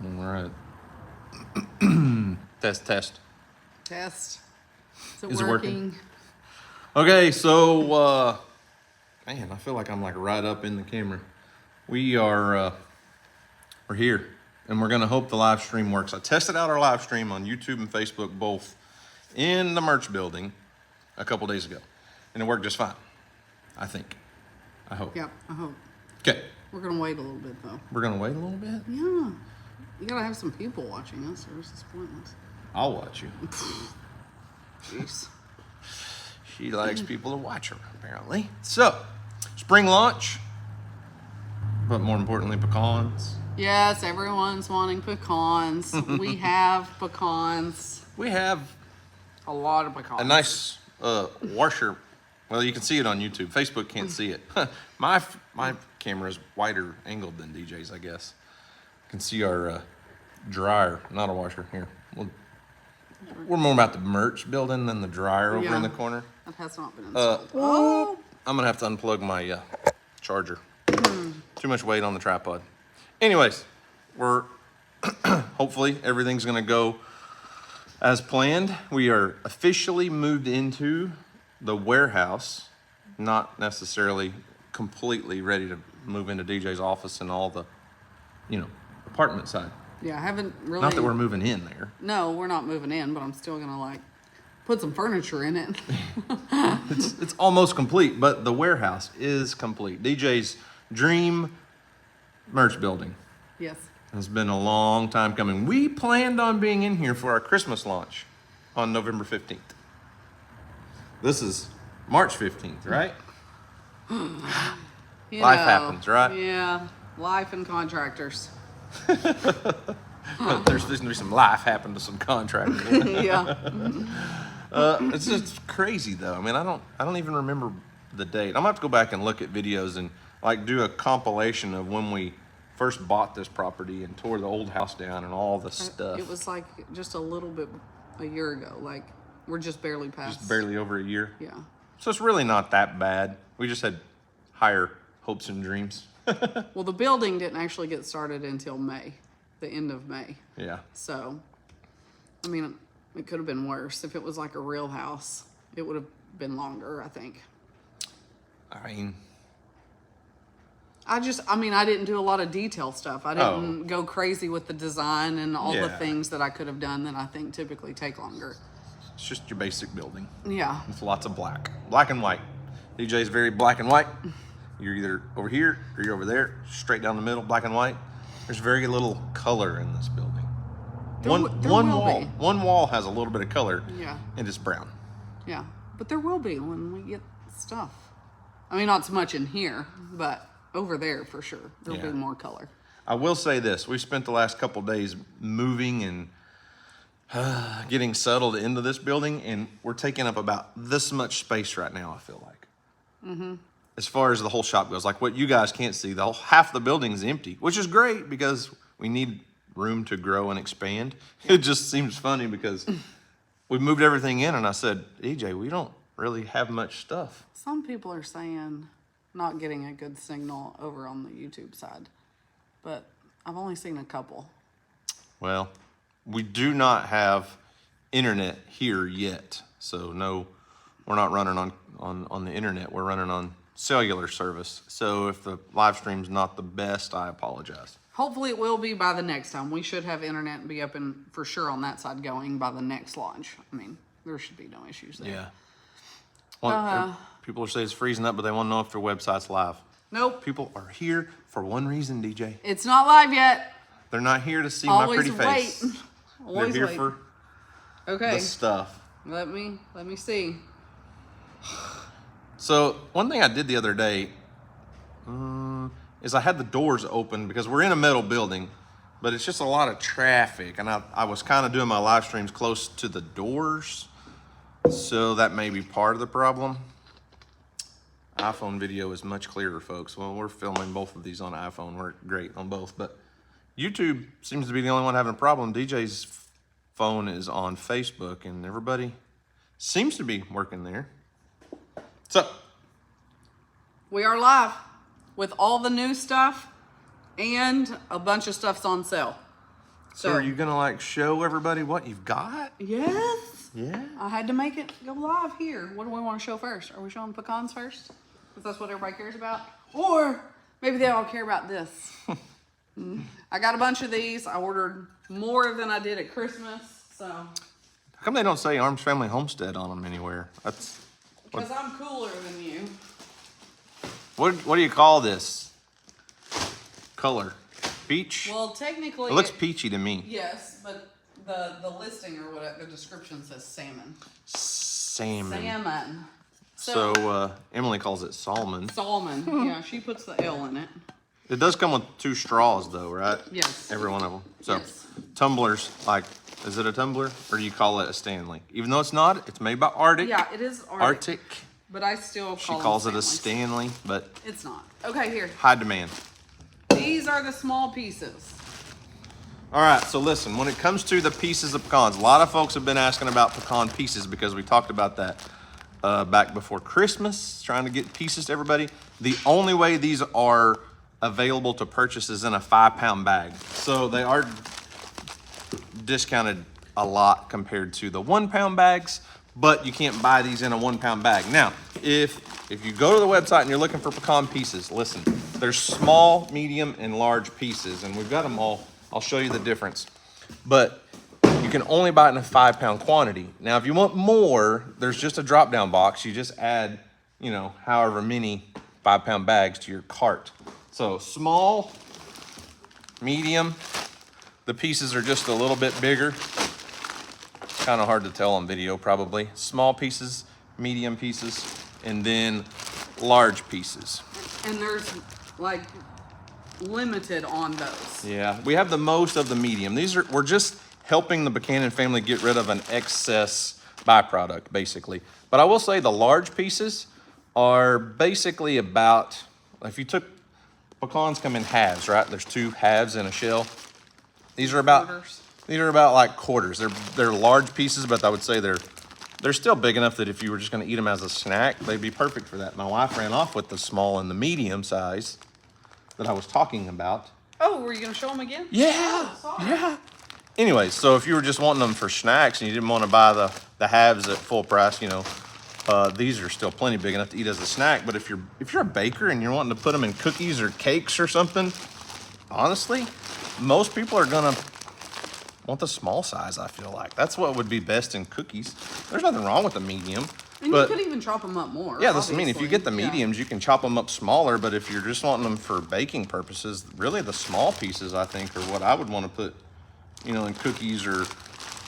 All right. Test. Test. Is it working? Okay, so man, I feel like I'm like right up in the camera. We're here, and we're gonna hope the live stream works. I tested out our live stream on YouTube and Facebook, both in the merch building a couple days ago, and it worked just fine. I think. I hope. Yep, I hope. Okay. We're gonna wait a little bit though. We're gonna wait a little bit. Yeah. You gotta have some people watching us, or this is pointless. I'll watch you. Jeez. She likes people to watch her, apparently. So, spring launch, but more importantly, pecans. Yes, everyone's wanting pecans. We have pecans. We have A lot of pecans. a nice washer. Well, you can see it on YouTube. Facebook can't see it. My camera is wider angled than DJ's, I guess. You can see our dryer, not a washer. Here, we're more about the merch building than the dryer over in the corner. That has not been installed. I'm gonna have to unplug my charger. Too much weight on the tripod. Anyways, we're hopefully everything's gonna go as planned. We are officially moved into the warehouse, not necessarily completely ready to move into DJ's office and all the, apartment side. Yeah, I haven't really. Not that we're moving in there. No, we're not moving in, but I'm still gonna like put some furniture in it. It's almost complete, but the warehouse is complete. DJ's dream merch building. Yes. It's been a long time coming. We planned on being in here for our Christmas launch on November 15th. This is March 15th, right? Life happens, right? Yeah, life and contractors. There's going to be some life happen to some contractors. Yeah. It's just crazy though. I mean, I don't even remember the date. I'm gonna have to go back and look at videos and like do a compilation of when we first bought this property and tore the old house down and all the stuff. It was like just a little bit a year ago. Like we're just barely past. Just barely over a year. Yeah. So it's really not that bad. We just had higher hopes and dreams. Well, the building didn't actually get started until May, the end of May. Yeah. So, I mean, it could have been worse. If it was like a real house, it would have been longer, I think. I mean, I didn't do a lot of detail stuff. I didn't go crazy with the design and all the things that I could have done that I think typically take longer. It's just your basic building. Yeah. With lots of black and white. DJ's very black and white. You're either over here or you're over there, straight down the middle, black and white. There's very little color in this building. One wall has a little bit of color. Yeah. And it's brown. Yeah. But there will be when we get stuff. I mean, not so much in here, but over there for sure. There'll be more color. I will say this. We spent the last couple of days moving and getting settled into this building, and we're taking up about this much space right now, I feel like. Mm-hmm. As far as the whole shop goes, like what you guys can't see, half the building is empty, which is great because we need room to grow and expand. It just seems funny because we moved everything in, and I said, EJ, we don't really have much stuff. Some people are saying not getting a good signal over on the YouTube side, but I've only seen a couple. Well, we do not have internet here yet, so no, we're not running on the internet. We're running on cellular service. So if the live stream's not the best, I apologize. Hopefully it will be by the next time. We should have internet and be up and for sure on that side going by the next launch. I mean, there should be no issues there. Yeah. Well, people are saying it's freezing up, but they want to know if their website's live. Nope. People are here for one reason, DJ. It's not live yet. They're not here to see my pretty face. Always They're here wait. for the stuff. Let me see. So one thing I did the other day is I had the doors open because we're in a metal building, but it's just a lot of traffic. And I was kind of doing my live streams close to the doors. So that may be part of the problem. iPhone video is much clearer, folks. Well, we're filming both of these on iPhone. We're great on both, but YouTube seems to be the only one having a problem. DJ's phone is on Facebook, and everybody seems to be working there. So, we are live with all the new stuff, and a bunch of stuff's on sale. So are you gonna like show everybody what you've got? Yes. Yeah. I had to make it go live here. What do we want to show first? Are we showing pecans first? Because that's what everybody cares about. Or maybe they all care about this. I got a bunch of these. I ordered more than I did at Christmas. So. How come they don't say Arms Family Homestead on them anywhere? That's. Because I'm cooler than you. What do you call this color? Peach? Well, technically. It looks peachy to me. Yes, but the listing or whatever, the description says salmon. Salmon. Salmon. So Emily calls it salmon. Salmon. Yeah, she puts the L in it. It does come with 2 straws though, right? Yes. Every one of them. So Yes. tumblers, like, is it a tumbler or do you call it a Stanley? Even though it's not, it's made by Arctic. Yeah, it is Arctic. But I still She call calls them it a Stanleys. Stanley, but It's not. Okay, here. high demand. These are the small pieces. All right, so listen, when it comes to the pieces of pecans, a lot of folks have been asking about pecan pieces because we talked about that back before Christmas, trying to get pieces to everybody. The only way these are available to purchase is in a 5-pound bag. So they are discounted a lot compared to the 1-pound bags, but you can't buy these in a 1-pound bag. Now, if you go to the website and you're looking for pecan pieces, listen, there's small, medium, and large pieces, and we've got them all. I'll show you the difference. But you can only buy it in a 5-pound quantity. Now, if you want more, there's just a drop-down box. You just add, you know, however many 5-pound bags to your cart. So small, medium, the pieces are just a little bit bigger. Kind of hard to tell on video probably. Small pieces, medium pieces, and then large pieces. And there's like limited on those. Yeah, we have the most of the medium. We're just helping the Pecan family get rid of an excess byproduct, basically. But I will say the large pieces are basically about, if you took, pecans come in halves, right? There's 2 halves in a shell. These are about Quarters. These are about like quarters. They're large pieces, but I would say they're still big enough that if you were just gonna eat them as a snack, they'd be perfect for that. My wife ran off with the small and the medium size that I was talking about. Oh, were you gonna show them again? Yeah, Oh, sorry. yeah. Anyways, so if you were just wanting them for snacks and you didn't want to buy the halves at full price, you know, these are still plenty big enough to eat as a snack. But if you're a baker and you're wanting to put them in cookies or cakes or something, honestly, most people are gonna want the small size. I feel like that's what would be best in cookies. There's nothing wrong with the medium. And but you could even chop them up more. yeah, that's what I mean. If you get the obviously. mediums, you can chop them up smaller. But if you're just wanting them for baking purposes, really the small pieces, I think, are what I would want to put, you know, in cookies or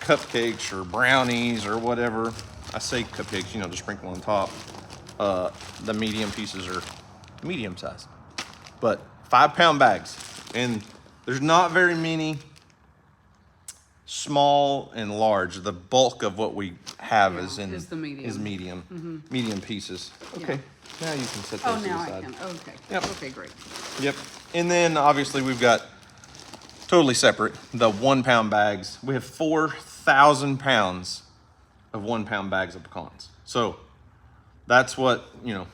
cupcakes or brownies or whatever. I say cupcakes, you know, to sprinkle on top. The medium pieces are medium size. But 5-pound bags. And there's not very many small and large. The bulk of what we have Yeah, is is the medium. Medium pieces. Okay, now you can set Oh, those to now the I side. can. Okay. Yep. Okay, great. Yep. And then obviously we've got totally separate the 1-pound bags. We have 4,000 pounds of 1-pound bags of pecans. So that's what, you know,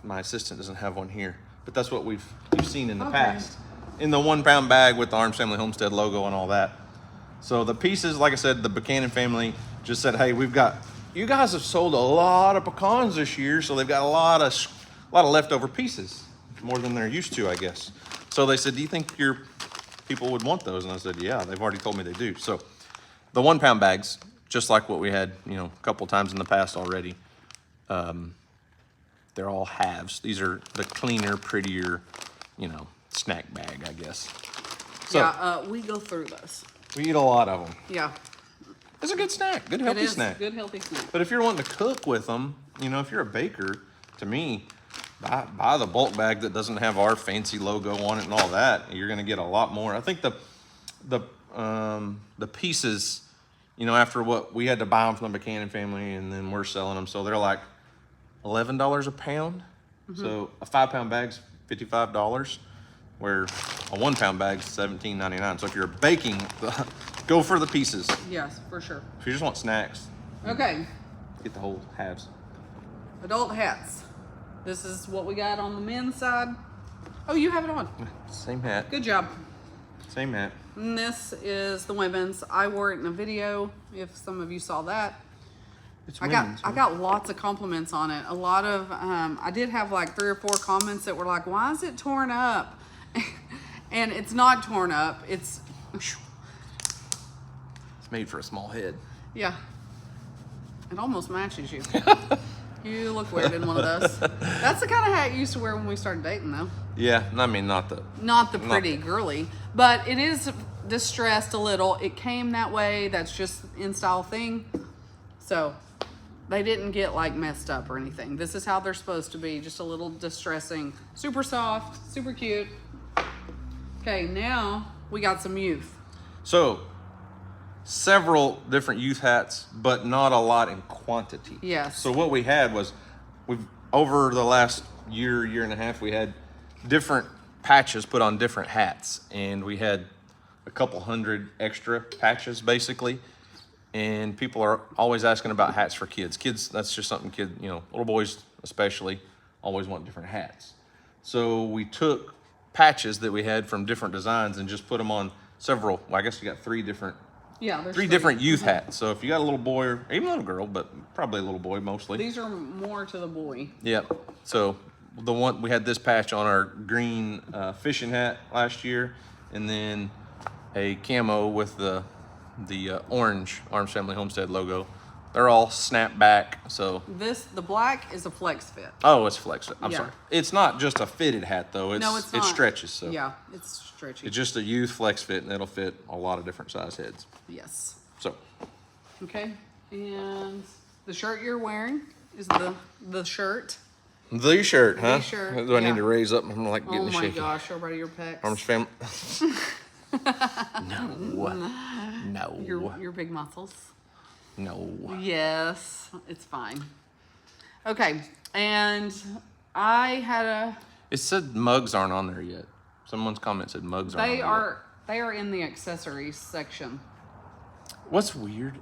my assistant doesn't have one here, but that's what we've seen in the Okay. past. In the 1-pound bag with the Arms Family Homestead logo and all that. So the pieces, like I said, the Pecan family just said, hey, you guys have sold a lot of pecans this year, so they've got a lot of leftover pieces, more than they're used to, I guess. So they said, do you think your people would want those? And I said, yeah, they've already told me they do. So the 1-pound bags, just like what we had, you know, a couple times in the past already, they're all halves. These are the cleaner, prettier, you know, snack bag, I guess. So Yeah, we go through this. we eat a lot of them. Yeah. It's a good snack, good It healthy is snack. good healthy snack. But if you're wanting to cook with them, you know, if you're a baker, to me, buy the bulk bag that doesn't have our fancy logo on it and all that. You're gonna get a lot more. I think the pieces, you know, after what we had to buy them from the Pecan family, and then we're selling them, so they're like $11 a pound. So a 5-pound bag's $55, where a 1-pound bag's $17.99. So if you're baking, go for the pieces. Yes, for sure. If you just want snacks, Okay. get the whole halves. Adult hats. This is what we got on the men's side. Oh, you have it on. Same hat. Good job. Same hat. And this is the women's. I wore it in a video, if some of you saw that. It's I got lots of compliments on it. A lot of, I did have like 3 or 4 comments that were like, why is it torn up? And it's not torn up. It's made for a small head. Yeah. It almost matches you. You look weird in one of those. That's the kind of hat you used to wear when we started dating, though. Yeah, I mean, not the Pretty girly, but it is distressed a little. It came that way. That's just in style thing. So they didn't get like messed up or anything. This is how they're supposed to be. Just a little distressing. Super soft, super cute. Okay, now we got some youth. So, several different youth hats, but not a lot in quantity. Yes. So what we had was, over the last year and a half, we had different patches put on different hats, and we had a couple hundred extra patches basically. And people are always asking about hats for kids. Kids, that's just something little boys especially, always want different hats. So we took patches that we had from different designs and just put them on several. Well, I guess we got 3 different. Yeah, there's 3 different youth hats. So if you got a little boy or even a little girl, but probably a little boy mostly. These are more to the boy. Yep. So the one we had this patch on our green fishing hat last year, and then a camo with the orange Arms Family Homestead logo. They're all snap back. So the black is a flex fit. oh, it's flex fit. I'm Yeah. sorry. It's not just a fitted hat though. No, it's not. It stretches. So Yeah, it's stretchy. it's just a youth flex fit, and it'll fit a lot of different size heads. Yes. So Okay. And the shirt you're wearing is the shirt. the shirt, huh? The shirt, Do I yeah. need to raise up? I'm like getting Oh my shaky. gosh, everybody your pecs. Arms Family. No. Your big muscles. No. Yes, it's fine. Okay, and I had It said mugs aren't on there yet. Someone's comment said mugs aren't on there they are in the accessories section. yet. What's weird,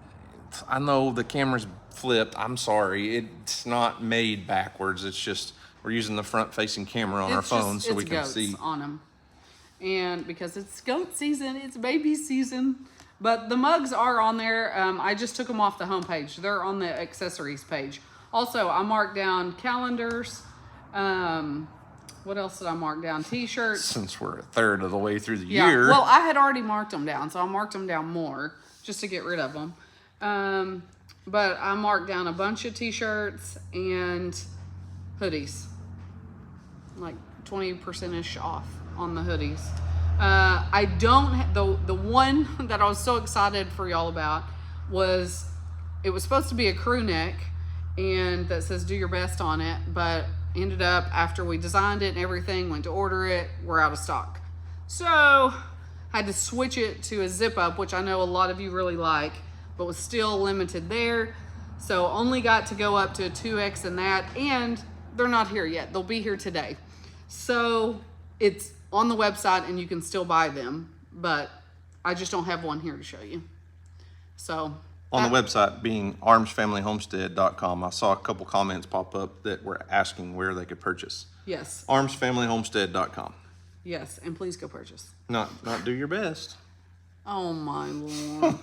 I know the camera's flipped. I'm sorry. It's not made backwards. It's just we're using the front facing camera on our phone so we can goats see. on them. And because it's goat season, it's baby season. But the mugs are on there. I just took them off the homepage. They're on the accessories page. Also, I marked down calendars. What else did I mark down? T-shirts. Since we're a third of the way through the Yeah. year. Well, I had already marked them down, so I marked them down more just to get rid of them. But I marked down a bunch of T-shirts and hoodies, like 20%-ish off on the hoodies. I don't the one that I was so excited for y'all about was it was supposed to be a crew neck and that says do your best on it, but ended up after we designed it and everything, went to order it, we're out of stock. So I had to switch it to a zip up, which I know a lot of you really like, but was still limited there. So only got to go up to a 2X in that, and they're not here yet. They'll be here today. So it's on the website and you can still buy them, but I just don't have one here to show you. So on the website being armsfamilyhomestead.com, I saw a couple comments pop up that were asking where they could purchase. yes, armsfamilyhomestead.com. yes, and please go purchase. Not do your best. Oh my Lord.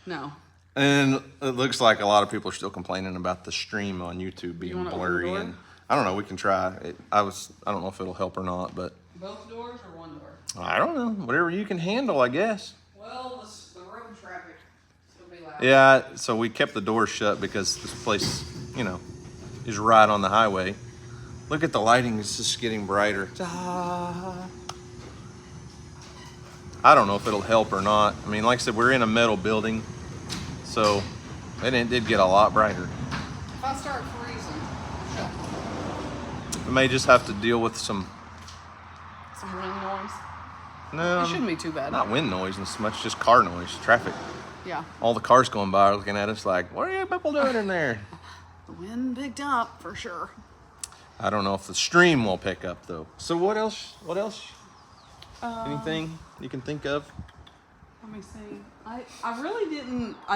No. And it looks like a lot of people are still complaining about the stream on YouTube being wanna open the blurry, door? and I don't know. We can try it. I don't know if it'll help or not, but Both doors or one door? I don't know. Whatever you can handle, I guess. Well, the road traffic still be loud. Yeah. So we kept the doors shut because this place, is right on the highway. Look at the lighting; it's just getting brighter. I don't know if it'll help or not. I mean, like I said, we're in a metal building, so it did get a lot brighter. If I start freezing, We may just have to deal with some wind noise. no, It shouldn't be too bad. not wind noise as much, just car noise, traffic. Yeah. All the cars going by are looking at us like, what are you people doing in there? The wind picked up for sure. I don't know if the stream will pick up though. So what else? Anything you can think of? Let me see. I really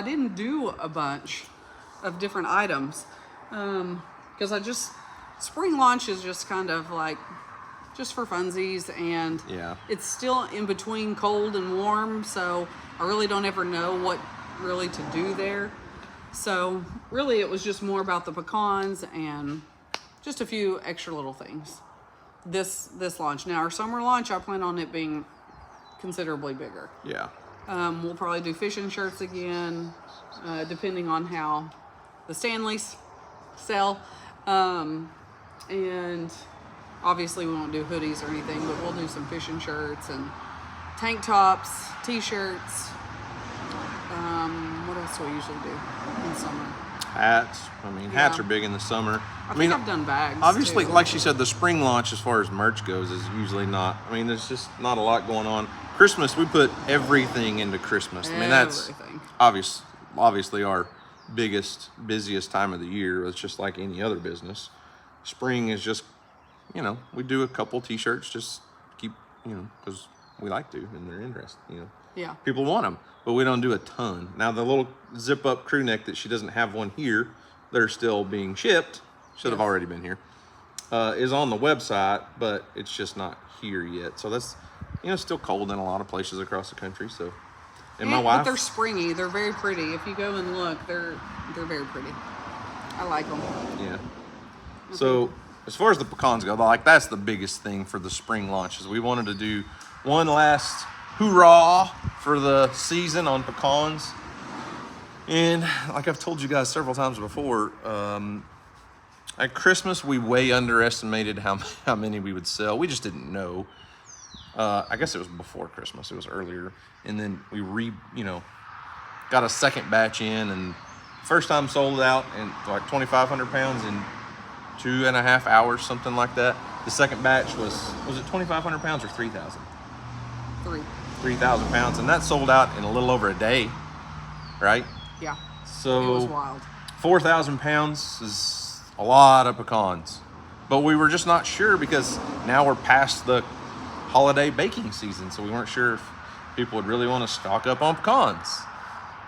didn't do a bunch of different items because spring launch is just kind of like just for funsies, and Yeah. it's still in between cold and warm, so I really don't ever know what really to do there. So really it was just more about the pecans and just a few extra little things. This launch. Now our summer launch, I plan on it being considerably bigger. Yeah. We'll probably do fishing shirts again, depending on how the Stanleys sell. And obviously we won't do hoodies or anything, but we'll do some fishing shirts and tank tops, t-shirts. What else do we usually do in summer? Hats. I mean, hats Yeah. are big in the summer. I think I've done bags. Obviously, too. like she said, the spring launch as far as merch goes is usually not. I mean, there's just not a lot going on. Christmas, we put everything into Christmas. I mean, that's Everything. obviously our biggest, busiest time of the year. It's just like any other business. Spring is just, you know, we do a couple t-shirts, just keep, you know, because we like to and they're interested, you know. Yeah. People want them, but we don't do a ton. Now, the little zip-up crew neck that she doesn't have one here, they're still being shipped, should have Yes. already been here, is on the website, but it's just not here yet. So that's, you know, still cold in a lot of places across the country. So, and my But wife, they're springy. They're very pretty. If you go and look, they're very pretty. I like them. yeah. So as far as the pecans go, like that's the biggest thing for the spring launch is we wanted to do one last hoorah for the season on pecans. And like I've told you guys several times before, at Christmas we way underestimated how many we would sell. We just didn't know. I guess it was before Christmas. It was earlier, and then we got a second batch in, and first time sold out in like 2,500 pounds in 2.5 hours, something like that. The second batch was it 2,500 pounds or 3,000? 3,000 pounds, and that sold out in a little over a day, right? Yeah. So It was wild. 4,000 pounds is a lot of pecans, but we were just not sure because now we're past the holiday baking season, so we weren't sure if people would really want to stock up on pecans.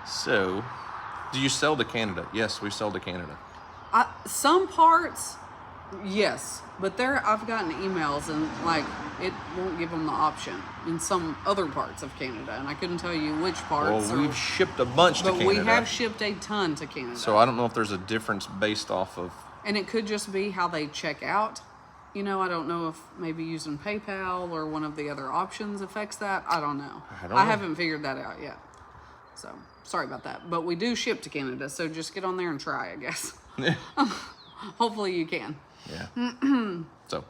So, do you sell to Canada? Yes, we sell to Canada. Some parts, yes, but I've gotten emails and like it won't give them the option in some other parts of Canada, and I couldn't tell you which parts. Well, we've shipped a bunch to but Canada. we have shipped a ton to Canada. So I don't know if there's a difference based off of. And it could just be how they check out. You know, I don't know if maybe using PayPal or one of the other options affects that. I don't know. I haven't figured that out yet. So sorry about that. But we do ship to Canada, so just get on there and try, I guess. Hopefully you can. Yeah. So,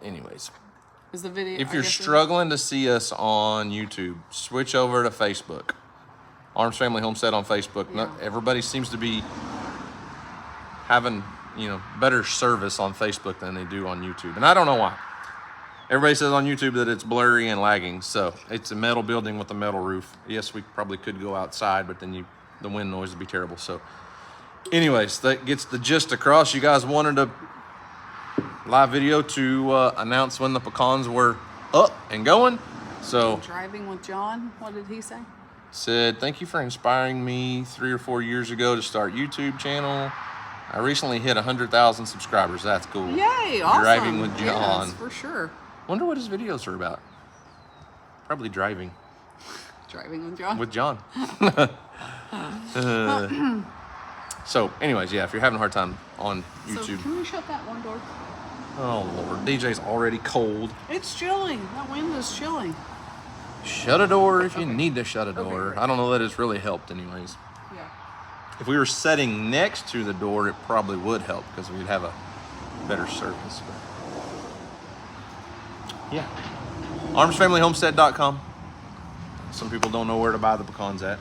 anyways, Is the video? if I you're guess struggling to see us on YouTube, switch over to Facebook. Arms Family Homestead on Facebook. Yeah. Everybody seems to be having, better service on Facebook than they do on YouTube. And I don't know why. Everybody says on YouTube that it's blurry and lagging. So it's a metal building with a metal roof. Yes, we probably could go outside, but then the wind noise would be terrible. So anyways, that gets the gist across. You guys wanted a live video to announce when the pecans were up and going. So Driving with John. What did he say? said, thank you for inspiring me 3 or 4 years ago to start YouTube channel. I recently hit 100,000 subscribers. That's cool. Yay! Awesome. Driving with John. Yes, for sure. Wonder what his videos are about. Probably driving Driving with John. with John. So anyways, yeah, if you're having a hard time on So YouTube. can we shut that one door? Oh Lord, DJ's already cold. It's chilling. That wind is chilling. Shut a door if you need to shut a Okay, door. great. I don't know that it's really helped anyways. Yeah. If we were sitting next to the door, it probably would help because we'd have a better service. But yeah. ArmsFamilyHomestead.com. Some people don't know where to buy the pecans at.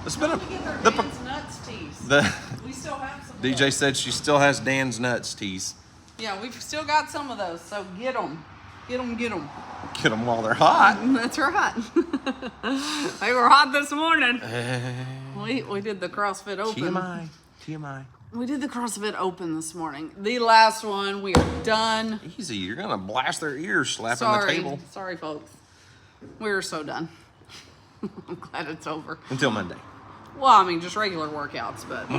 It's been Don't forget the their Dan's Nuts teas. We still have some. of DJ those. said she still has Dan's Nuts teas. Yeah, we've still got some of those. So get them. Get them. Get them. Get them while they're hot. That's right. They were hot this morning. We did the CrossFit Open. TMI. We did the CrossFit Open this morning. The last one. We are done. Easy, you're gonna blast their ears slapping the table. Sorry, folks. We're so done. I'm glad it's over. Until Monday. Well, I mean, just regular workouts, but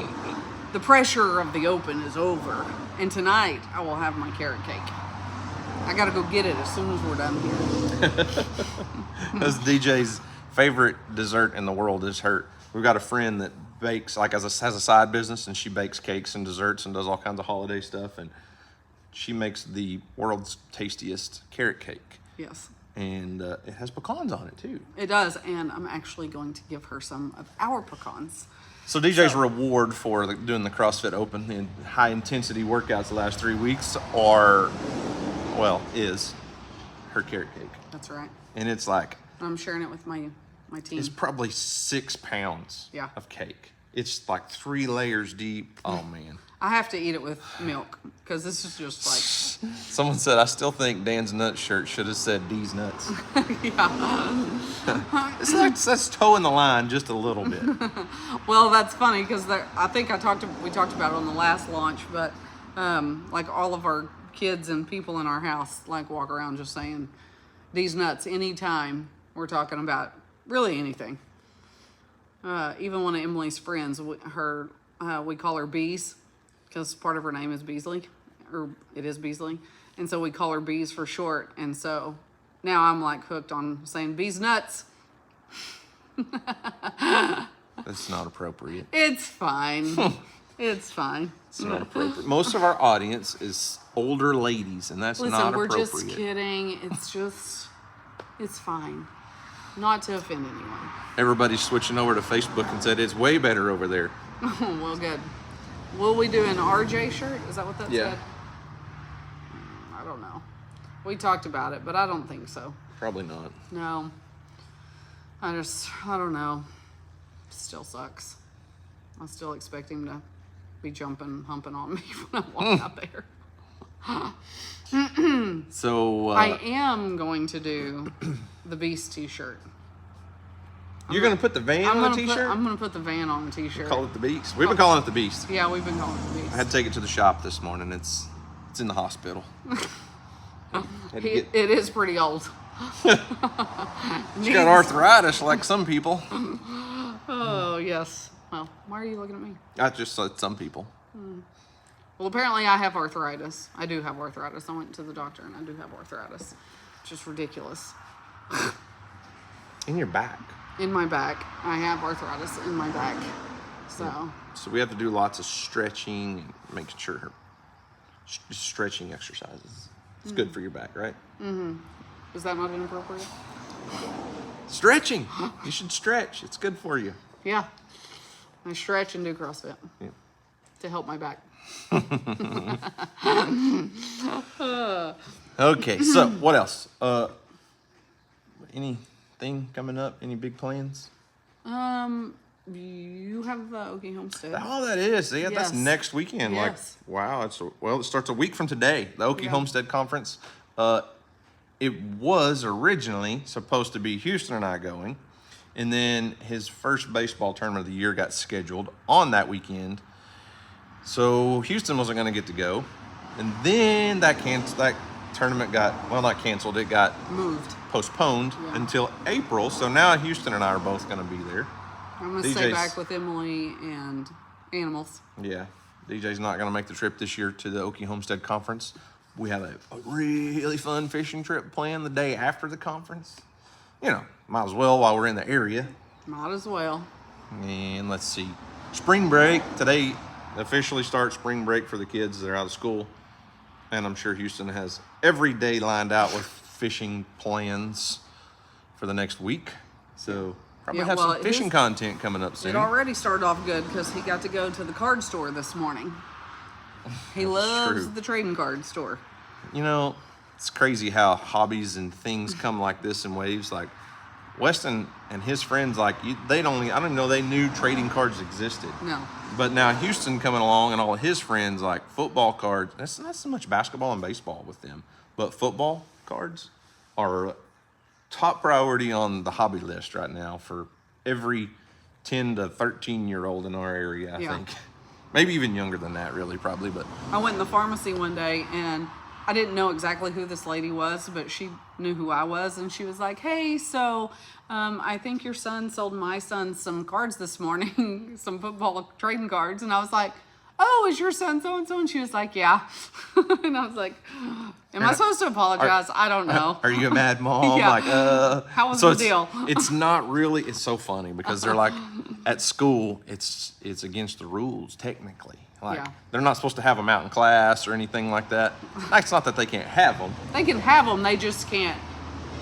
the pressure of the open is over. And tonight, I will have my carrot cake. I gotta go get it as soon as we're done here. That's DJ's favorite dessert in the world is her. We've got a friend that bakes, like has a side business, and she bakes cakes and desserts and does all kinds of holiday stuff. And she makes the world's tastiest carrot cake. Yes. And it has pecans on it too. It does, and I'm actually going to give her some of our pecans. So DJ's reward for doing the CrossFit Open and high intensity workouts the last 3 weeks is her carrot cake. That's right. And it's like, I'm sharing it with my team. it's probably 6 pounds of cake. It's like 3 layers deep. Oh man. I have to eat it with milk because this is just like. Someone said, I still think Dan's Nuts shirt should have said D's Nuts. Yeah. It's like that's toeing the line just a little bit. Well, that's funny because I think we talked about it on the last launch, but like all of our kids and people in our house like walk around just saying D's Nuts anytime we're talking about really anything. Even one of Emily's friends, we call her Bees. Because part of her name is Beasley, or it is Beasley. And so we call her Bees for short. And so now I'm like hooked on saying Bees Nuts. That's not appropriate. It's fine. It's fine. It's not appropriate. Most of our audience is older ladies, and that's not appropriate. Listen, we're just kidding. It's fine. Not to offend anyone. Everybody's switching over to Facebook and said it's way better over there. Well, good. Will we do an RJ shirt? Is that what that said? I don't know. We talked about it, but I don't think so. Probably not. No. I don't know. Still sucks. I still expect him to be humping on me when I walk out there. So I am going to do the Beast t-shirt. You're going to put the van on a t-shirt? I'm going to put the van on a t-shirt. Call it the Beast. We've been calling it the Beast. Yeah, we've been calling it the Beast. I had to take it to the shop this morning. It's in the hospital. It is pretty old. She's got arthritis like some people. Oh, yes. Well, why are you looking at me? I just said some people. Well, apparently I have arthritis. I do have arthritis. I went to the doctor and I do have arthritis. Just ridiculous. In your back. In my back. I have arthritis in my back. So we have to do lots of stretching and making sure her stretching exercises. It's good for your back, right? Mm-hmm. Is that not inappropriate? Stretching. You should stretch. It's good for you. Yeah. I stretch and do CrossFit. Yeah. To help my back. Okay, so what else? Anything coming up? Any big plans? You have the Okie Homestead. Oh, that is. Yeah, that's Yes. next weekend. Yes. Like, wow. It starts a week from today. The Okie Homestead Conference. It was originally supposed to be Houston and I going, and then his first baseball tournament of the year got scheduled on that weekend. So Houston wasn't going to get to go, and then that tournament got not canceled. It got moved. Postponed until April. So now Houston and I are both going to be there. I'm going to stay back with Emily and animals. Yeah. DJ's not going to make the trip this year to the Okie Homestead Conference. We have a really fun fishing trip planned the day after the conference. Might as well while we're in the area. Might as well. And let's see. Spring break. Today officially starts spring break for the kids that are out of school. And I'm sure Houston has every day lined out with fishing plans for the next week. So probably have some fishing content coming up soon. It already started off good because he got to go to the card store this morning. He loves the trading card store. It's crazy how hobbies and things come like this in waves. Like Weston and his friends, I don't even know they knew trading cards existed. No. But now Houston coming along and all of his friends, like football cards. That's not so much basketball and baseball with them, but football cards are top priority on the hobby list right now for every 10 to 13-year-old in our area, I think. Maybe even younger than that, really, probably. But I went in the pharmacy one day, and I didn't know exactly who this lady was, but she knew who I was, and she was like, hey, so I think your son sold my son some cards this morning, some football trading cards. And I was like, oh, is your son so-and-so? And she was like, yeah. And I was like, am I supposed to apologize? I don't know. Are you a mad mom? Yeah. Like, How was so the deal? It's not really, it's so funny because they're like, at school, it's against the rules, technically. Like, Yeah. they're not supposed to have them out in class or anything like that. It's not that they can't have them. They can have them, they just can't.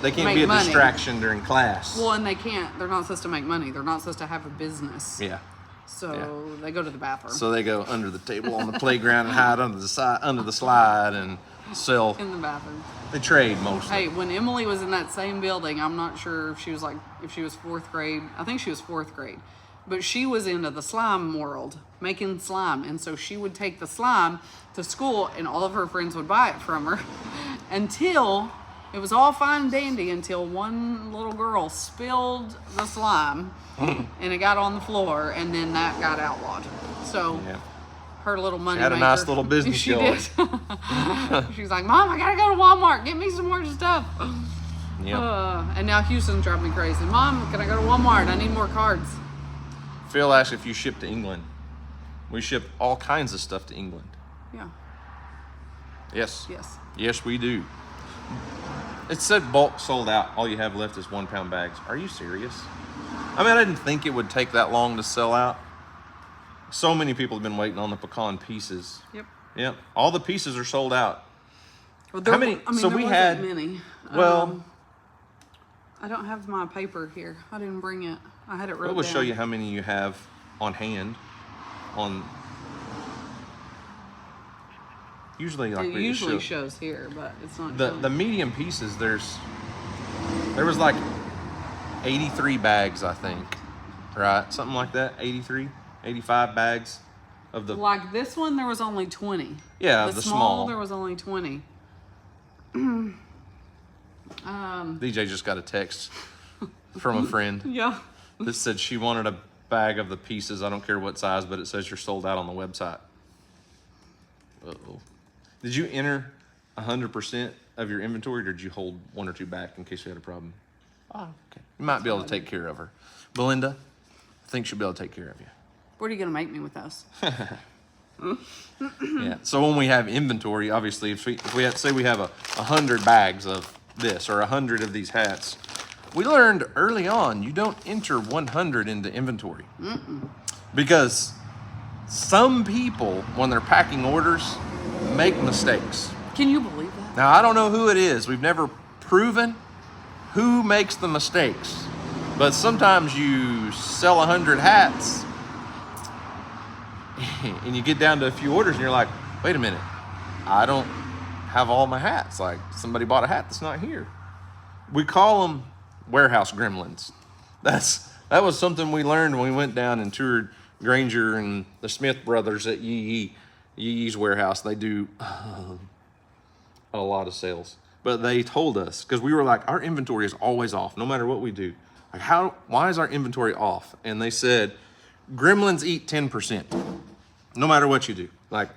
They can't Make be a money. distraction during class. Well, and they can't. They're not supposed to make money. They're not supposed to have a business. Yeah. So they go to the bathroom. So they go under the table on the playground and hide under the slide and sell. In the bathroom. They trade mostly. Hey, when Emily was in that same building, I'm not sure if she was 4th grade. I think she was 4th grade. But she was into the slime world, making slime. And so she would take the slime to school and all of her friends would buy it from her until it was all fine and dandy until one little girl spilled the slime and it got on the floor and then that got outlawed. So Yeah. her little money She had a maker, nice little business she going. did. She's like, Mom, I gotta go to Walmart. Get me some more stuff. Yeah. And now Houston's driving me crazy. Mom, can I go to Walmart? I need more cards. Phil asked if you ship to England. We ship all kinds of stuff to England. Yeah. Yes. Yes. Yes, we do. It said bulk sold out. All you have left is 1 pound bags. Are you serious? I mean, I didn't think it would take that long to sell out. So many people have been waiting on the pecan pieces. Yep. Yep. All the pieces are sold out. Well, How many? I mean, So there we wasn't had. many. Well, I don't have my paper here. I didn't bring it. I had it wrote we'll down. show you how many you have on hand. Usually, like It we usually show. shows here, but it's not. The showing. medium pieces, there was like 83 bags, I think, right? Something like that. 83, 85 bags of the. Like this one, there was only 20. Yeah, the the small, small. there was only 20. DJ just got a text from a friend Yeah. that said she wanted a bag of the pieces. I don't care what size, but it says you're sold out on the website. Uh-oh. Did you enter 100% of your inventory, or did you hold 1 or 2 back in case you had a problem? Oh, okay. You might be able to take care of her. Belinda, I think she'll be able to take care of you. What are you gonna make me with those? Yeah. So when we have inventory, obviously, if we have, say we have 100 bags of this or 100 of these hats, we learned early on you don't enter 100 into inventory. Because some people, when they're packing orders, make mistakes. Can you believe that? Now, I don't know who it is. We've never proven who makes the mistakes. But sometimes you sell 100 hats and you get down to a few orders and you're like, wait a minute, I don't have all my hats. Like, somebody bought a hat that's not here. We call them warehouse gremlins. That was something we learned when we went down and toured Granger and the Smith brothers at Yee's warehouse. They do a lot of sales. But they told us, because we were like, our inventory is always off, no matter what we do. Like, why is our inventory off? And they said, gremlins eat 10%, no matter what you do. Like,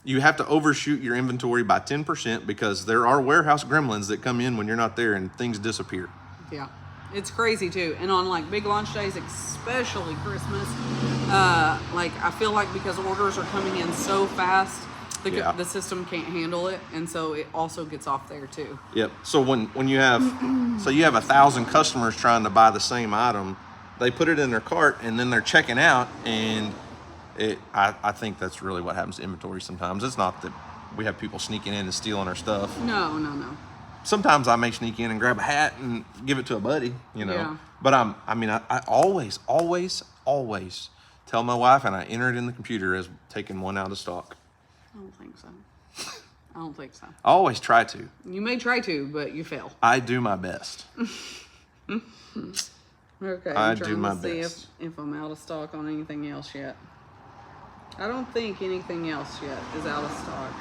you have to overshoot your inventory by 10% because there are warehouse gremlins that come in when you're not there and things disappear. Yeah. It's crazy too. And on like big launch days, especially Christmas, like I feel like because orders are coming in so fast, the system can't handle it. And so it also gets off there too. Yep. So when you have, so you have 1,000 customers trying to buy the same item, they put it in their cart and then they're checking out, and I think that's really what happens to inventory sometimes. It's not that we have people sneaking in and stealing our stuff. No. Sometimes I may sneak in and grab a hat and give it to a buddy, you know. Yeah. But I always tell my wife, and I enter it in the computer as taking one out of stock. I don't think so. I don't think so. I always try to. You may try to, but you fail. I do my best. Okay, I I'm do trying my to see best. if I'm out of stock on anything else yet. I don't think anything else yet is out of stock.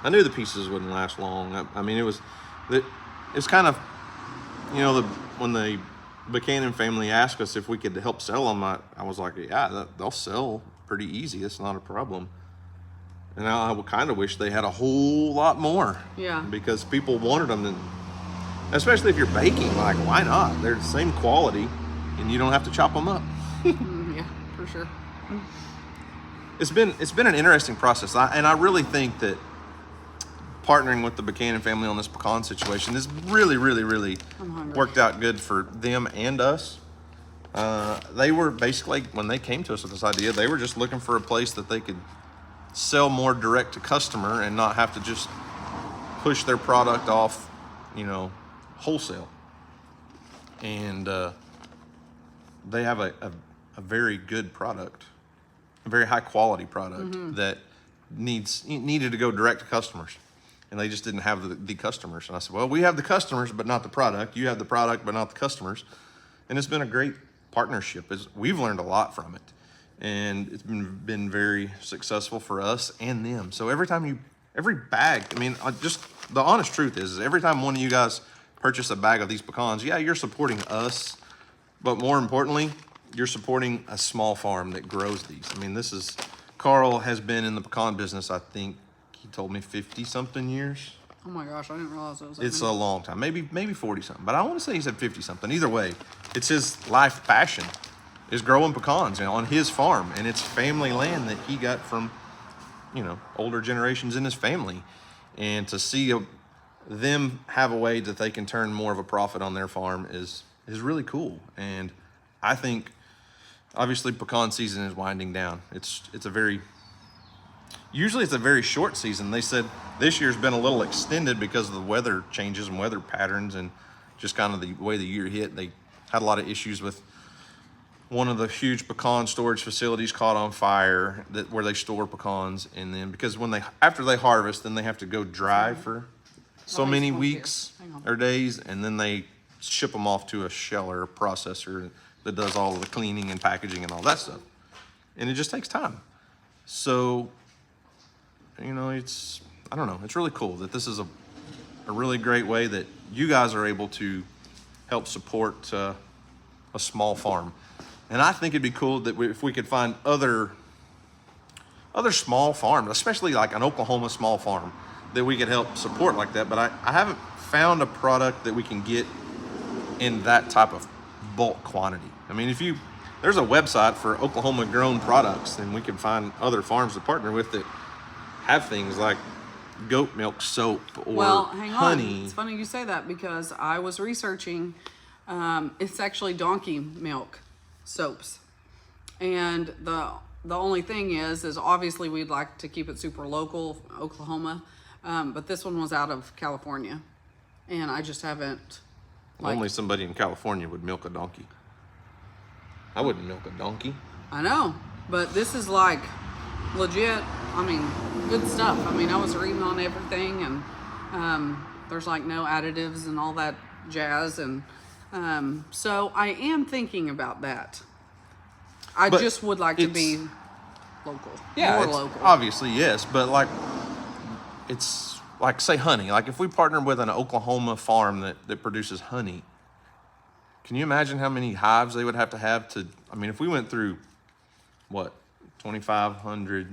I knew the pieces wouldn't last long. I mean, it's kind of, you know, when the Pecan family asked us if we could help sell them, I was like, yeah, they'll sell pretty easy. It's not a problem. And I would kind of wish they had a whole lot more. Yeah. Because people wanted them, especially if you're baking. Like, why not? They're the same quality, and you don't have to chop them up. Yeah, for sure. It's been an interesting process, and I really think that partnering with the Buchanan family on this pecan situation has really worked out good for them and us. They were basically, when they came to us with this idea, they were just looking for a place that they could sell more direct to customer and not have to just push their product off, wholesale. And they have a very good product, a very high quality product that needed to go direct to customers. And they just didn't have the customers. And I said, well, we have the customers, but not the product. You have the product, but not the customers. And it's been a great partnership. We've learned a lot from it. And it's been very successful for us and them. So every bag, just the honest truth is every time one of you guys purchase a bag of these pecans, yeah, you're supporting us. But more importantly, you're supporting a small farm that grows these. Carl has been in the pecan business, I think, he told me 50 something years. Oh my gosh, I didn't realize it was that It's many. a long time, maybe 40 something, but I want to say he said 50 something. Either way, it's his life passion is growing pecans on his farm, and it's family land that he got from, older generations in his family. And to see them have a way that they can turn more of a profit on their farm is really cool. And I think obviously pecan season is winding down. Usually it's a very short season. They said this year's been a little extended because of the weather changes and weather patterns and just kind of the way the year hit. They had a lot of issues with one of the huge pecan storage facilities caught on fire where they store pecans, and then because after they harvest, then they have to go dry for so many weeks or days, and then they ship them off to a sheller processor that does all of the cleaning and packaging and all that stuff. And it just takes time. So it's really cool that this is a really great way that you guys are able to help support a small farm. And I think it'd be cool that if we could find other small farms, especially like an Oklahoma small farm, that we could help support like that. But I haven't found a product that we can get in that type of bulk quantity. There's a website for Oklahoma grown products, and we can find other farms to partner with that have things like goat milk soap or hang honey. on. It's funny you say that because I was researching. It's actually donkey milk soaps, and the only thing is obviously we'd like to keep it super local, Oklahoma, but this one was out of California, and I just haven't. Only somebody in California would milk a donkey. I wouldn't milk a donkey. I know, but this is like legit. Good stuff. I was reading on everything, and there's like no additives and all that jazz, and so I am thinking about that. I just would like to be local. Yeah, more local. Obviously, yes, but it's like, say, honey. Like if we partnered with an Oklahoma farm that produces honey, can you imagine how many hives they would have to, if we went through, 2,500,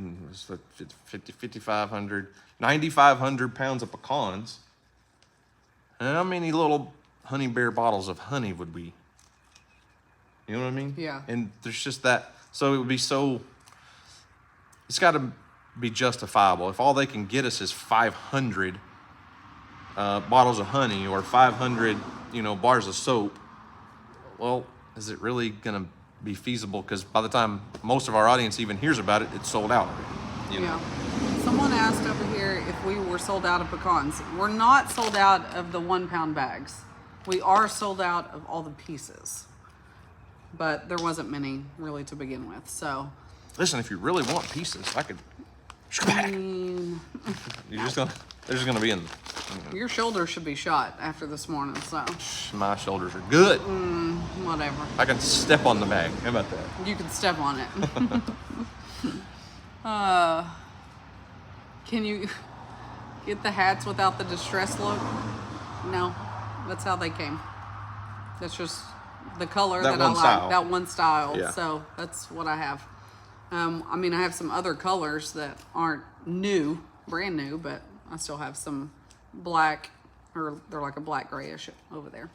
5,500, 9,500 pounds of pecans, and how many little honey bear bottles of honey would we, you know what I mean? Yeah. And there's just that, so it would be it's got to be justifiable. If all they can get us is 500 bottles of honey or 500, bars of soap, well, is it really going to be feasible? Because by the time most of our audience even hears about it, it's sold out already. Yeah. Someone asked over here if we were sold out of pecans. We're not sold out of the 1 pound bags. We are sold out of all the pieces, but there wasn't many really to begin with. So listen, if you really want pieces, I could. They're just gonna be in. Your shoulders should be shot after this morning. So My shoulders are good. whatever. I can step on the bag. How about that? You can step on it. Can you get the hats without the distress look? No, that's how they came. That's just the color that I one like. style. That one style. Yeah. So that's what I have. I have some other colors that aren't new, brand new, but I still have some black, or they're like a black grayish over there.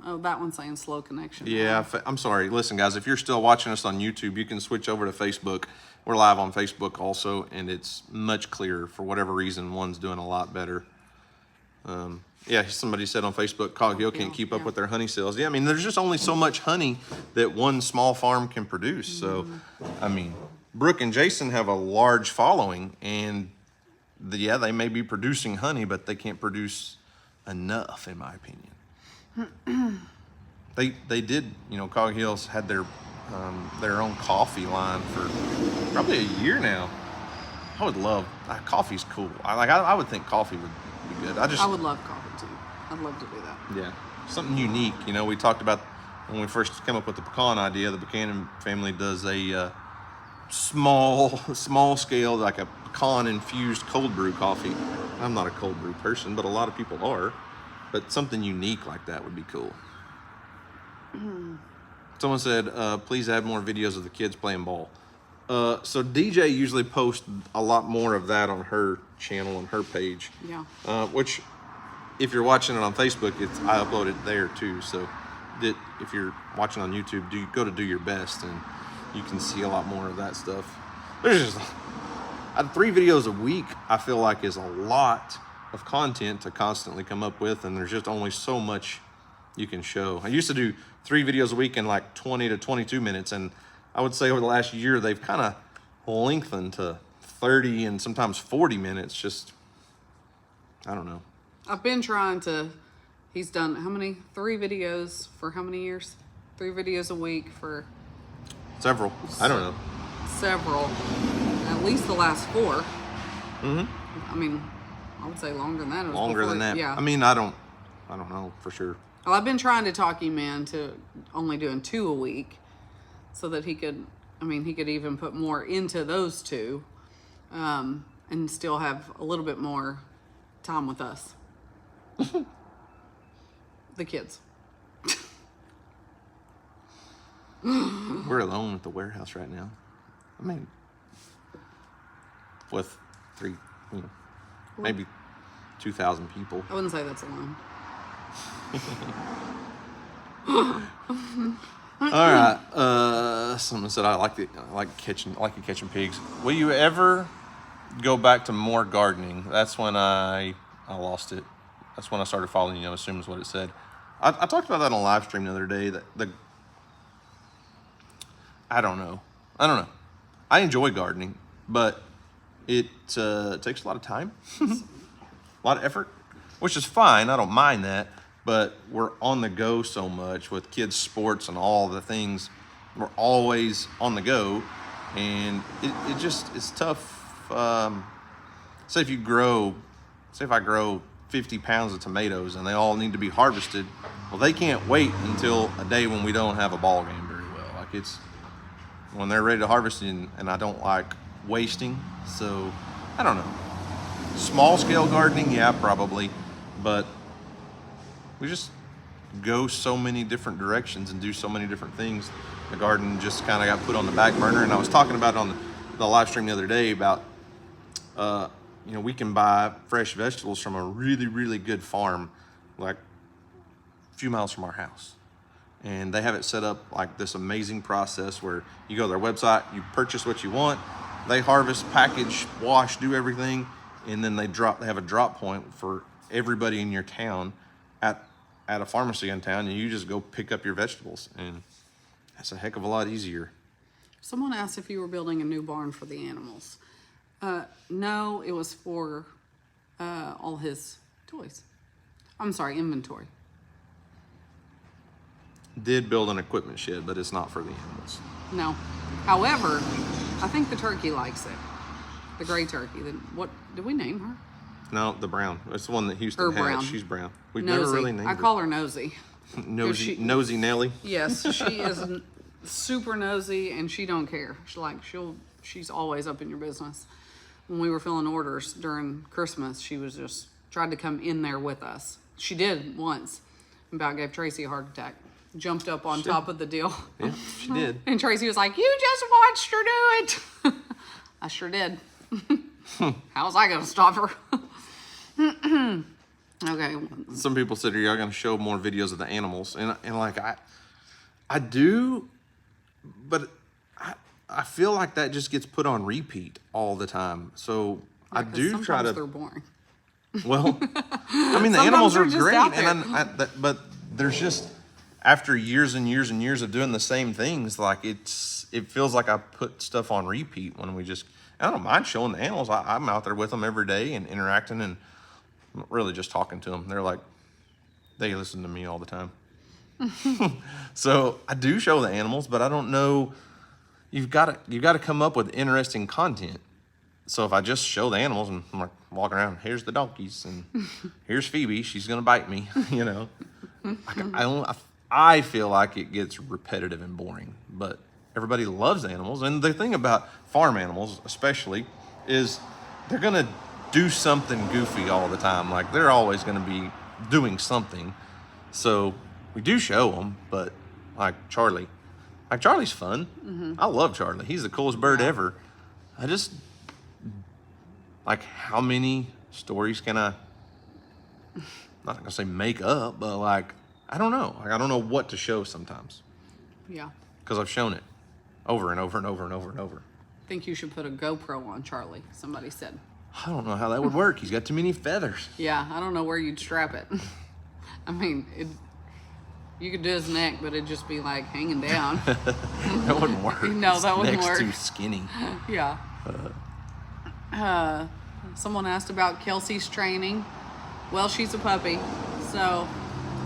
Oh, that one's saying slow connection. Yeah, I'm sorry. Listen, guys, if you're still watching us on YouTube, you can switch over to Facebook. We're live on Facebook also, and it's much clearer. For whatever reason, one's doing a lot better. Yeah, somebody said on Facebook, Cog Hill can't keep up with their honey sales. Yeah, I mean, there's just only so much honey that one small farm can produce. So, I mean, Brooke and Jason have a large following, and yeah, they may be producing honey, but they can't produce enough, in my opinion. They did, you know, Cog Hills had their own coffee line for probably a year now. I would love, coffee's cool. I would think coffee would be good. I would love coffee too. I'd love to do that. Yeah, something unique. You know, we talked about when we first came up with the pecan idea. The Pecan family does a small scale, like a pecan infused cold brew coffee. I'm not a cold brew person, but a lot of people are. But something unique like that would be cool. Someone said, please add more videos of the kids playing ball. So DJ usually posts a lot more of that on her channel, on her page. Yeah. Which, if you're watching it on Facebook, I upload it there too. So if you're watching on YouTube, go to Do Your Best, and you can see a lot more of that stuff. There's just 3 videos a week, I feel like, is a lot of content to constantly come up with, and there's just only so much you can show. I used to do 3 videos a week in like 20 to 22 minutes, and I would say over the last year they've kind of lengthened to 30 and sometimes 40 minutes. Just, I don't know. I've been trying to, he's done how many? 3 videos for how many years? 3 videos a week for several. I don't know. Several. At least the last 4. Mm-hmm. I mean, I would say longer than that. Longer than that. Yeah. I mean, I don't know for sure. Well, I've been trying to talk him into only doing 2 a week so that he could even put more into those 2 and still have a little bit more time with us. The kids. We're alone at the warehouse right now. I mean, with 3, maybe 2,000 people. I wouldn't say that's alone. All right. Someone said I like catching pigs. Will you ever go back to more gardening? That's when I lost it. That's when I started following you. I assume is what it said. I talked about that on a live stream the other day. I don't know. I enjoy gardening, but it takes a lot of time, a lot of effort, which is fine. I don't mind that. But we're on the go so much with kids' sports and all the things. We're always on the go, and it's tough. Say if I grow 50 pounds of tomatoes and they all need to be harvested, well, they can't wait until a day when we don't have a ball game very well. Like, it's when they're ready to harvest, and I don't like wasting. So I don't know. Small scale gardening, yeah, probably, but we just go so many different directions and do so many different things. The garden just kind of got put on the back burner. And I was talking about it on the live stream the other day about, we can buy fresh vegetables from a really, really good farm, like a few miles from our house. And they have it set up like this amazing process where you go to their website, you purchase what you want, they harvest, package, wash, do everything, and then they have a drop point for everybody in your town at a pharmacy in town, and you just go pick up your vegetables, and that's a heck of a lot easier. Someone asked if you were building a new barn for the animals. No, it was for all his toys. I'm sorry, inventory. Did build an equipment shed, but it's not for the animals. No. However, I think the turkey likes it. The gray turkey. What did we name her? No, the brown. It's the one that Houston has. Brown. She's brown. We've Nosy. never really named her. I call her Nosy. Nosy Nelly. Yes, she is super nosy, and she don't care. She's always up in your business. When we were filling orders during Christmas, she was just tried to come in there with us. She did once. About gave Tracy a heart attack. Jumped up on top of the deal. Yeah, she did. And Tracy was like, "You just watched her do it." I sure did. How was I going to stop her? Okay. Some people said, are y'all going to show more videos of the animals? And like, I do, but I feel like that just gets put on repeat all the time. So I do try to. They're boring. Well, I mean, the animals are great, and but there's just, after years and years and years of doing the same things, like it feels like I put stuff on repeat when I don't mind showing the animals. I'm out there with them every day and interacting and really just talking to them. They're like, they listen to me all the time. So I do show the animals, but I don't know. You've got to come up with interesting content. So if I just show the animals and I'm like walking around, here's the donkeys and here's Phoebe, she's gonna bite me, you know. I feel like it gets repetitive and boring, but everybody loves animals. And the thing about farm animals, especially, is they're gonna do something goofy all the time. Like they're always gonna be doing something. So we do show them, but like Charlie's fun. I love Charlie. He's the coolest bird ever. I just, like, how many stories can I, not gonna say make up, but like, I don't know. Like, I don't know what to show sometimes. Yeah. Because I've shown it over and over and over and over and over. I think you should put a GoPro on Charlie, somebody said. I don't know how that would work. He's got too many feathers. Yeah, I don't know where you'd strap it. I mean, you could do his neck, but it'd just be like hanging down. That wouldn't work. No, that wouldn't Neck's work. too skinny. Yeah. Someone asked about Kelsey's training. Well, she's a puppy, so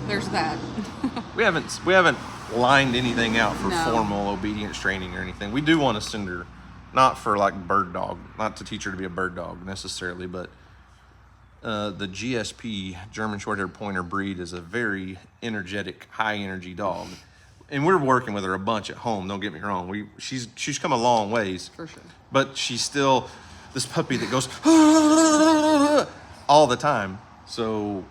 there's that. We haven't lined anything out for No. formal obedience training or anything. We do want to send her, not for like bird dog, not to teach her to be a bird dog necessarily, but the GSP, German Short-Haired Pointer breed, is a very energetic, high-energy dog. And we're working with her a bunch at home, don't get me wrong. She's come a long ways. For sure. But she's still this puppy that goes all the time. So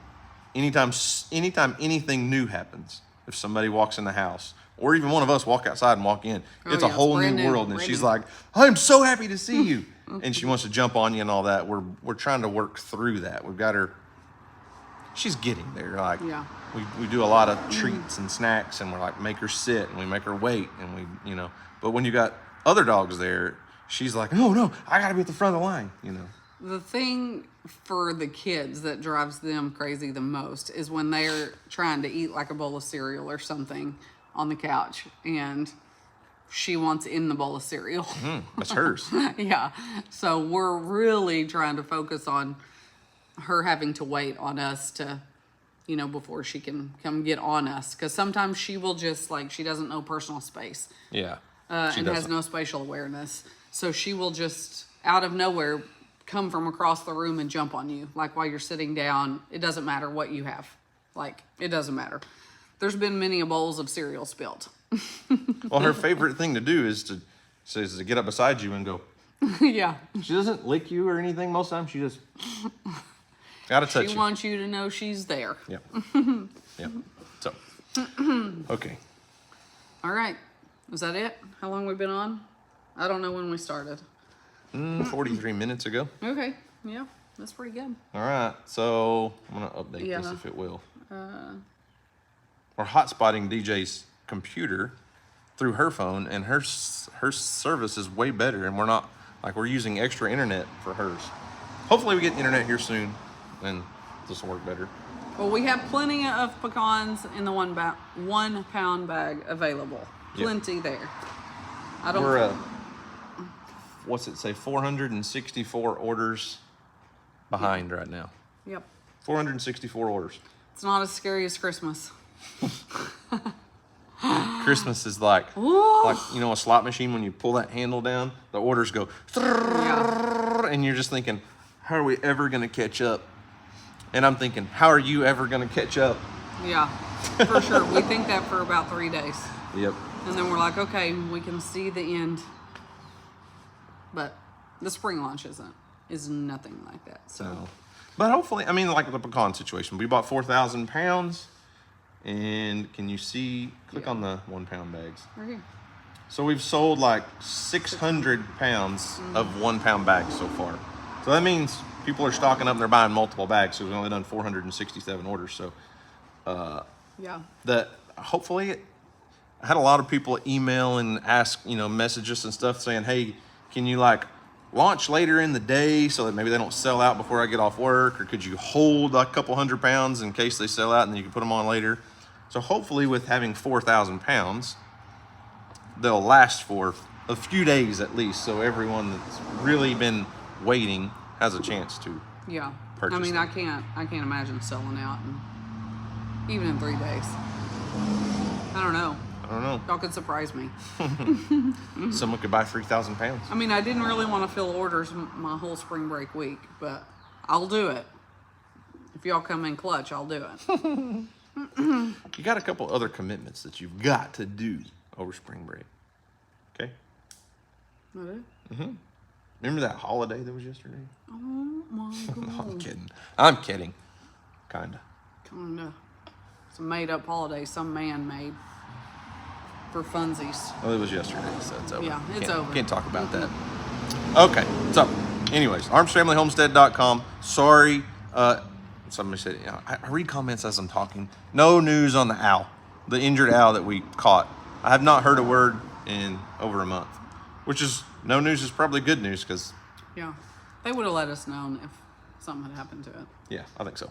anytime anything new happens, if somebody walks in the house, or even one of us walk outside and walk in, it's a whole new world. And she's like, I'm so happy to see you. And she wants to jump on you and all that. We're trying to work through that. We've got her, she's getting there. Like, we do a lot of treats and snacks, and we're like, make her sit, and we make her wait, and we, you know. But when you got other dogs there, she's like, no, I gotta be at the front of the line, you know. The thing for the kids that drives them crazy the most is when they're trying to eat like a bowl of cereal or something on the couch, and she wants in the bowl of cereal. That's hers. Yeah. So we're really trying to focus on her having to wait on us to, you know, before she can come get on us. Because sometimes she will just, like, she doesn't know personal space. Yeah. And has no spatial awareness. So she will just, out of nowhere, come from across the room and jump on you. Like, while you're sitting down, it doesn't matter what you have. Like, it doesn't matter. There's been many a bowls of cereal spilled. Well, her favorite thing to do is to get up beside you and go. Yeah. She doesn't lick you or anything most of the time. She just gotta touch you. She wants you to know she's there. Yeah. Yeah. So, okay. All right. Is that it? How long we been on? I don't know when we started. 43 minutes ago. Okay. Yeah. That's pretty good. All right. So I'm gonna update this if it will. We're hotspotting DJ's computer through her phone, and her service is way better, and we're using extra internet for hers. Hopefully we get internet here soon, and this will work better. Well, we have plenty of pecans in the 1 pound bag available. Plenty there. We're what's it say? 464 orders behind right now. Yep. 464 orders. It's not as scary as Christmas. Christmas is like you know, a slot machine, when you pull that handle down, the orders go, and you're just thinking, how are we ever going to catch up? And I'm thinking, how are you ever going to catch up? Yeah, for sure. We think that for about 3 days. Yep. And then we're like, okay, we can see the end. But the spring launch is nothing like that. So. No. But hopefully, I mean, like the pecan situation, we bought 4,000 pounds. And can you see, click on the 1 pound bags. Right here. So we've sold like 600 pounds of 1 pound bags so far. So that means people are stocking up and they're buying multiple bags. So we've only done 467 orders. So Yeah. Hopefully, I had a lot of people email and ask, message us and stuff saying, hey, can you like launch later in the day so that maybe they don't sell out before I get off work? Or could you hold like a couple 100 pounds in case they sell out and then you can put them on later? So hopefully with having 4,000 pounds, they'll last for a few days at least. So everyone that's really been waiting has a chance to purchase I mean, them. I can't imagine selling out even in 3 days. I don't know. Y'all could surprise me. Someone could buy 3,000 pounds. I mean, I didn't really want to fill orders my whole spring break week, but I'll do it. If y'all come in clutch, I'll do it. You got a couple other commitments that you've got to do over spring break. Okay? I do? Remember that holiday that was yesterday? Oh my God. I'm kidding. Kinda. It's a made-up holiday some man made for funsies. Well, it was yesterday, so it's over. Yeah, it's over. Can't talk about that. Okay, so, anyways, armsfamilyhomestead.com. Sorry, somebody said, I read comments as I'm talking. No news on the owl, the injured owl that we caught. I have not heard a word in over a month, which is, no news is probably good news because... Yeah, they would have let us know if something had happened to it. Yeah, I think so.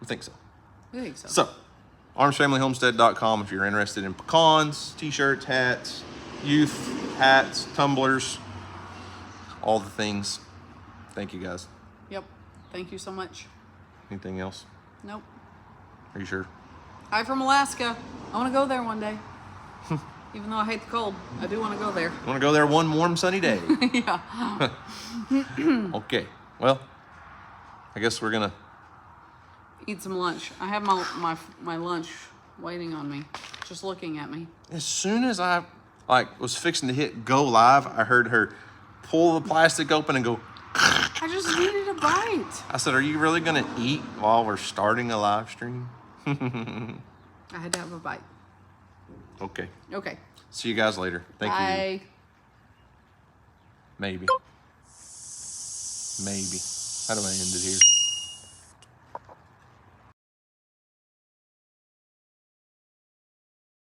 I think so. So, armsfamilyhomestead.com if you're interested in pecans, t-shirts, hats, youth hats, tumblers, all the things. Thank you guys. Yep. Thank you so much. Anything else? Nope. Are you sure? Hi from Alaska. I want to go there one day. Even though I hate the cold, I do want to go there. You want to go there one warm sunny day? Yeah. Okay. Well, I guess we're gonna Eat some lunch. I have my lunch waiting on me, just looking at me. As soon as I was fixing to hit go live, I heard her pull the plastic open and go. I just needed a bite. I said, "Are you really gonna eat while we're starting a live stream?" I had to have a bite. Okay. Okay. See you guys later. Thank you. Bye. Maybe. How do I end it here?